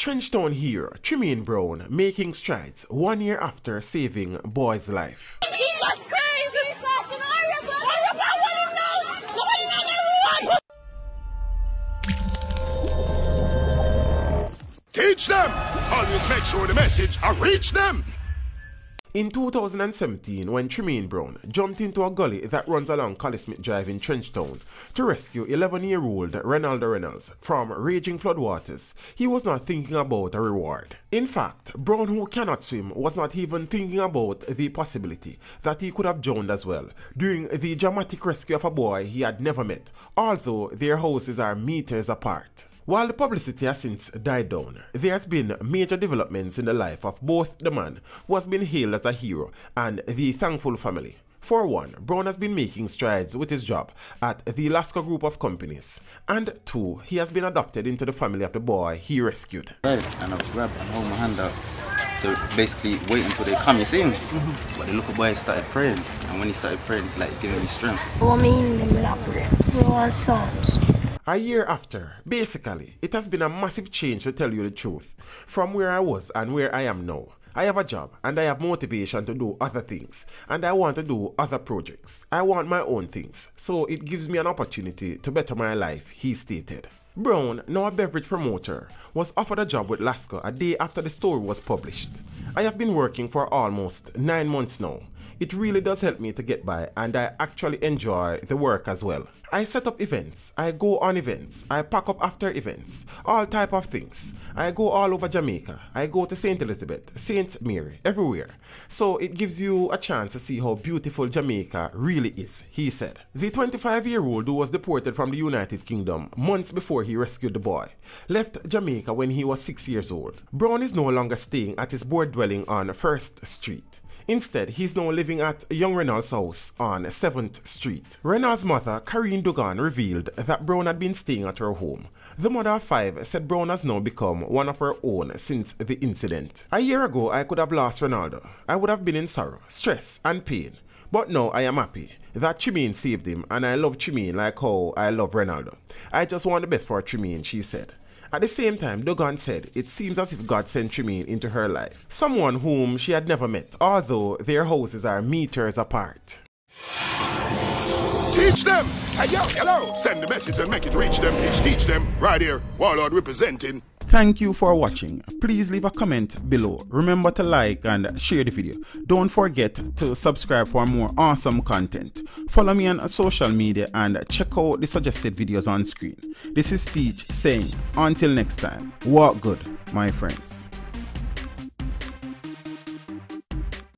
Trenchtown hero Tremayne Brown making strides 1 year after saving boy's life. Jesus Christ! Teach them! Always make sure the message reach them! In 2017, when Tremayne Brown jumped into a gully that runs along Collismith Drive in Trenchtown to rescue 11-year-old Ronaldo Reynolds from raging floodwaters, he was not thinking about a reward. In fact, Brown, who cannot swim, was not even thinking about the possibility that he could have drowned as well during the dramatic rescue of a boy he had never met, although their houses are meters apart. While the publicity has since died down, there has been major developments in the life of both the man who has been hailed as a hero and the thankful family. For one, Brown has been making strides with his job at the Lasco group of companies, and two, he has been adopted into the family of the boy he rescued. Right, and I was grabbed and hold my hand out to basically wait until they come, you see? But the little boy started praying, and when he started praying, it's like giving me strength. A year after, basically, it has been a massive change, to tell you the truth, from where I was and where I am now. I have a job and I have motivation to do other things, and I want to do other projects. I want my own things, so it gives me an opportunity to better my life, he stated. Brown, now a beverage promoter, was offered a job with Lasco a day after the story was published. I have been working for almost 9 months now. It really does help me to get by, and I actually enjoy the work as well. I set up events, I go on events, I pack up after events, all type of things. I go all over Jamaica, I go to St. Elizabeth, St. Mary, everywhere. So it gives you a chance to see how beautiful Jamaica really is, he said. The 25-year-old who was deported from the United Kingdom months before he rescued the boy, left Jamaica when he was 6 years old. Brown is no longer staying at his board dwelling on 1st Street. Instead, he's now living at young Reynolds' house on 7th Street. Reynolds' mother, Karine Dugan, revealed that Brown had been staying at her home. The mother of 5 said Brown has now become one of her own since the incident. A year ago, I could have lost Ronaldo. I would have been in sorrow, stress, and pain. But now I am happy that Tremayne saved him, and I love Tremayne like how I love Ronaldo. I just want the best for Tremayne, she said. At the same time, Dugan said it seems as if God sent Tremayne into her life, someone whom she had never met, although their houses are meters apart. Teach them! Hey, yo, hello! Send the message and make it reach them. It's teach them. Right here, Warlord representing. Thank you for watching. Please leave a comment below. Remember to like and share the video. Don't forget to subscribe for more awesome content. Follow me on social media and check out the suggested videos on screen. This is Teach saying, until next time, walk good, my friends.